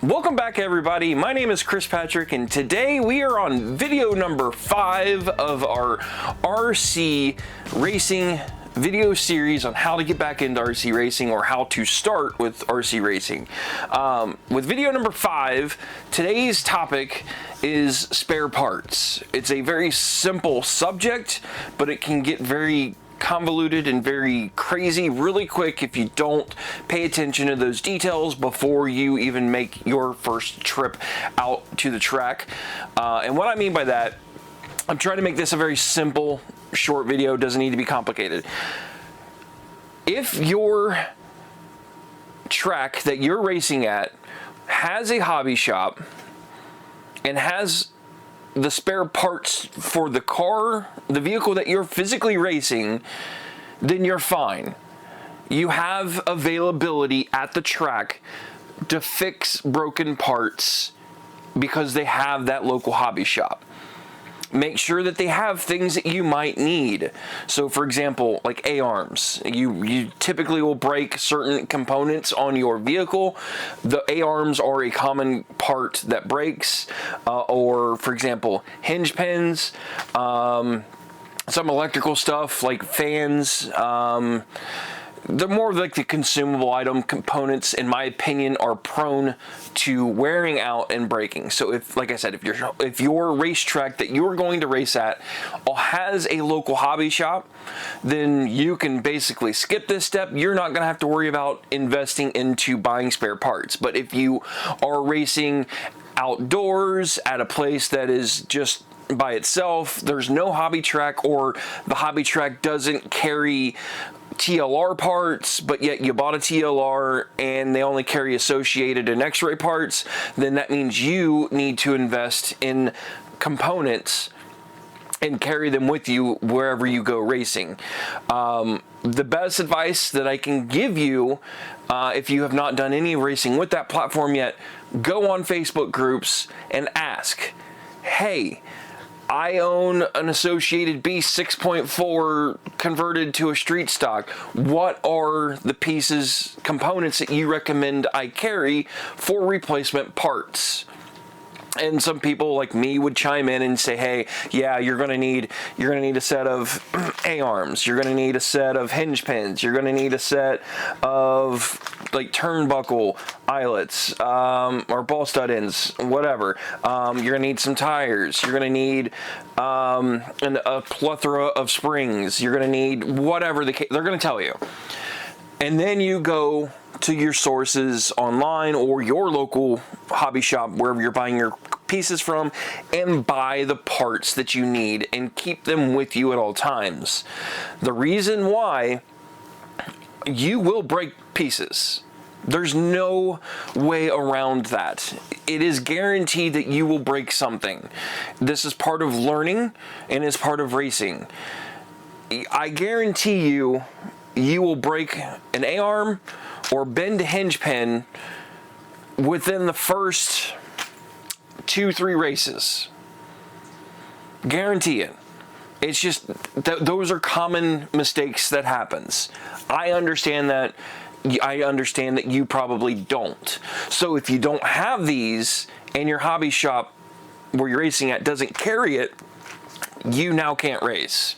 Welcome back, everybody. My name is Chris Patrick, and today we are on video number 5 of our RC racing video series on how to get back into RC racing, or how to start with RC racing. With video number 5, today's topic is spare parts. It's a very simple subject, but it can get very convoluted and very crazy really quick if you don't pay attention to those details before you even make your first trip out to the track. And what I mean by that, I'm trying to make this a very simple, short video. It doesn't need to be complicated. If your track that you're racing at has a hobby shop and has the spare parts for the car, the vehicle that you're physically racing, then you're fine. You have availability at the track to fix broken parts because they have that local hobby shop. Make sure that they have things that you might need. So for example, like A-arms. You typically will break certain components on your vehicle. The A-arms are a common part that breaks. Or for example, hinge pins, some electrical stuff like fans. They're more like the consumable item components, in my opinion, are prone to wearing out and breaking. So if, like I said, if your racetrack that you're going to race at has a local hobby shop, then you can basically skip this step. You're not going to have to worry about investing into buying spare parts. But if you are racing outdoors at a place that is just by itself, there's no hobby track, or the hobby track doesn't carry TLR parts, but yet you bought a TLR and they only carry associated and X-ray parts, then that means you need to invest in components and carry them with you wherever you go racing. The best advice that I can give you, if you have not done any racing with that platform yet, go on Facebook groups and ask, hey, I own an Associated Beast 6.4 converted to a street stock. What are the pieces, components that you recommend I carry for replacement parts? And some people like me would chime in and say, hey, yeah, you're gonna need a set of A-arms, you're gonna need a set of hinge pins, you're gonna need a set of like turnbuckle eyelets, or ball stud ends, whatever. You're gonna need some tires, you're gonna need a plethora of springs, you're gonna need whatever they're gonna tell you. And then you go to your sources online or your local hobby shop, wherever you're buying your pieces from, and buy the parts that you need and keep them with you at all times. The reason why, you will break pieces. There's no way around that. It is guaranteed that you will break something. This is part of learning and is part of racing. I guarantee you will break an A-arm or bend a hinge pin within the first 2-3 races. Guarantee it. It's just those are common mistakes that happens. I understand that. I understand that you probably don't. So if you don't have these and your hobby shop where you're racing at doesn't carry it, you now can't race.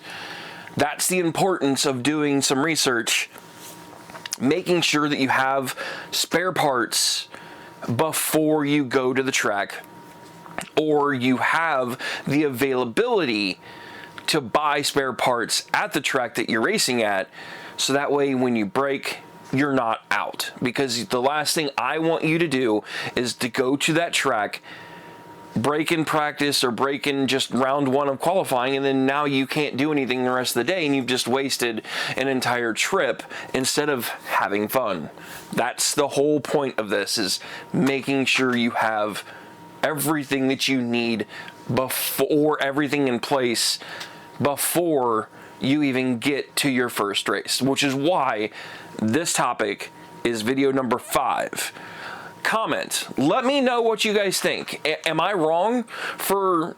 That's the importance of doing some research, making sure that you have spare parts before you go to the track, or you have the availability to buy spare parts at the track that you're racing at, so that way when you break, you're not out. Because the last thing I want you to do is to go to that track, break in practice or break in just round 1 of qualifying, and then now you can't do anything the rest of the day and you've just wasted an entire trip instead of having fun. That's the whole point of this, is making sure you have everything that you need before, everything in place before you even get to your first race, which is why this topic is video number 5. Comment. Let me know what you guys think. Am I wrong for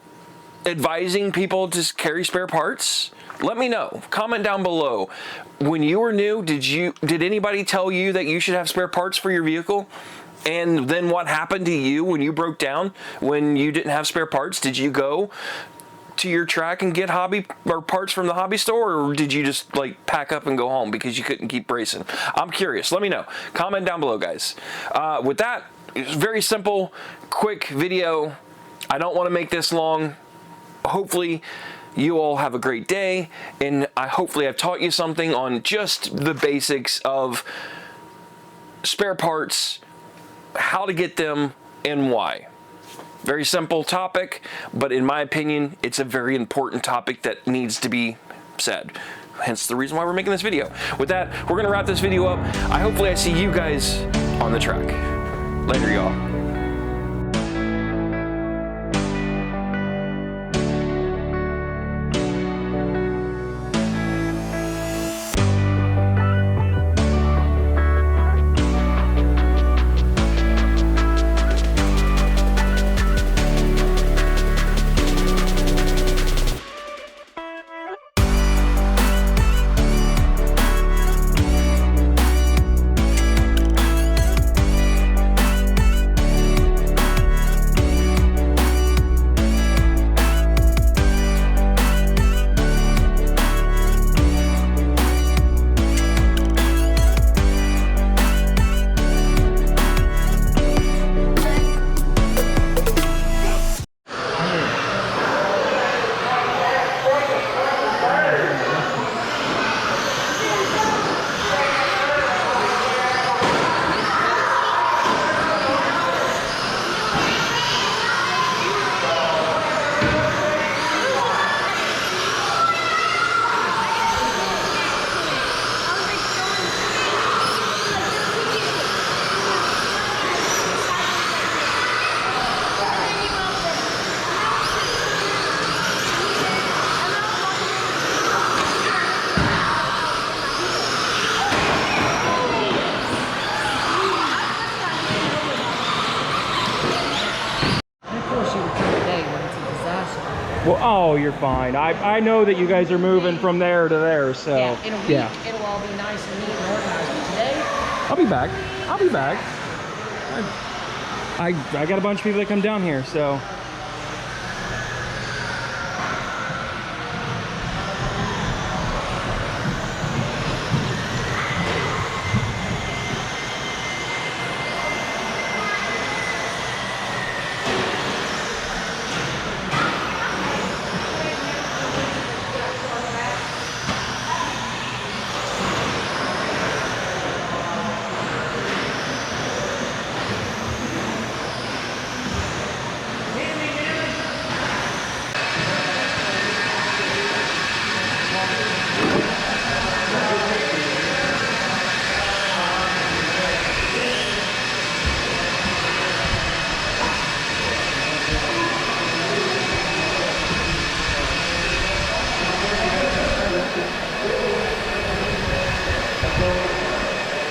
advising people to carry spare parts? Let me know. Comment down below. When you were new, did anybody tell you that you should have spare parts for your vehicle? And then what happened to you when you broke down, when you didn't have spare parts? Did you go to your track and get hobby or parts from the hobby store, or did you just like pack up and go home because you couldn't keep racing? I'm curious. Let me know. Comment down below, guys. With that, it's very simple, quick video. I don't want to make this long. Hopefully you all have a great day, and hopefully I've taught you something on just the basics of spare parts, how to get them, and why. Very simple topic, but in my opinion, it's a very important topic that needs to be said. Hence the reason why we're making this video. With that, we're gonna wrap this video up. Hopefully I see you guys on the track. Later, y'all. Well, oh, you're fine. I know that you guys are moving from there to there, so yeah, in a week it'll all be nice and neat and organized. But today, I'll be back. I'll be back. I got a bunch of people that come down here, so.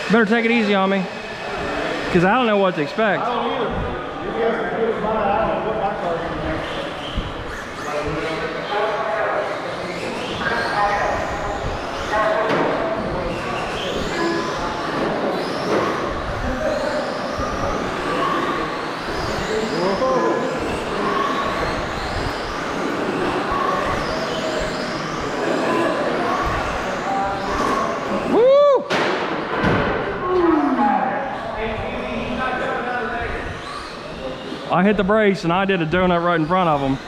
Better take it easy on me, because I don't know what to expect. I don't either. You guys can do it fine. I don't know what my car's going to I hit the brace and I did a donut right in front of them.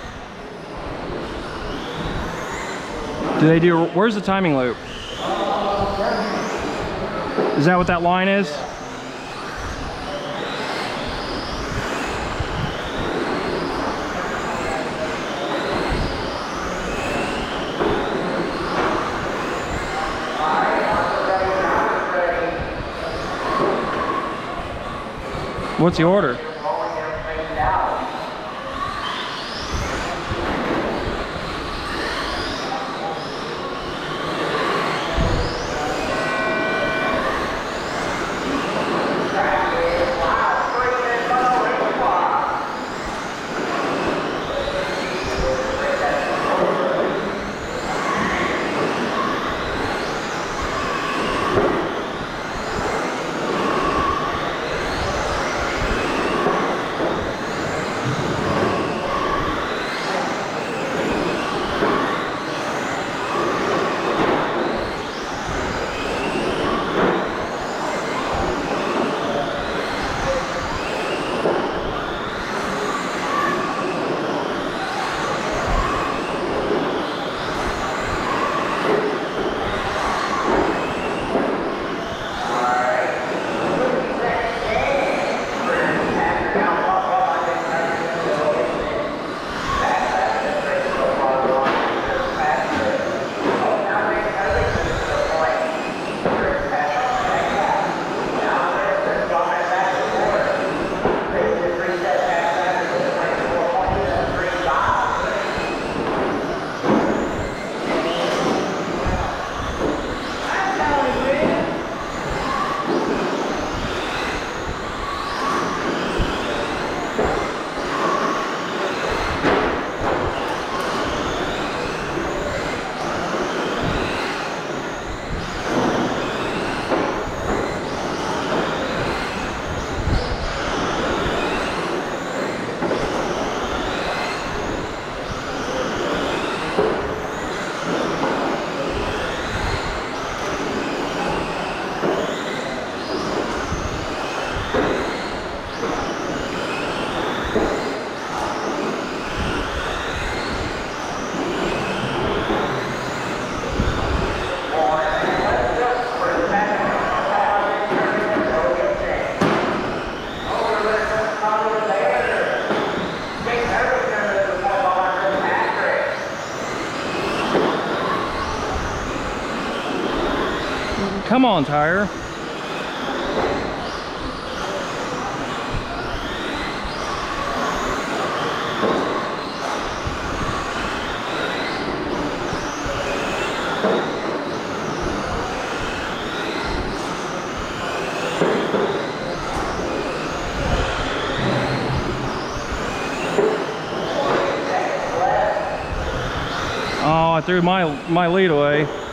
Do they do, where's the timing loop? Is that what that line is? What's the order? Come on, tire. Oh, I threw my lead away.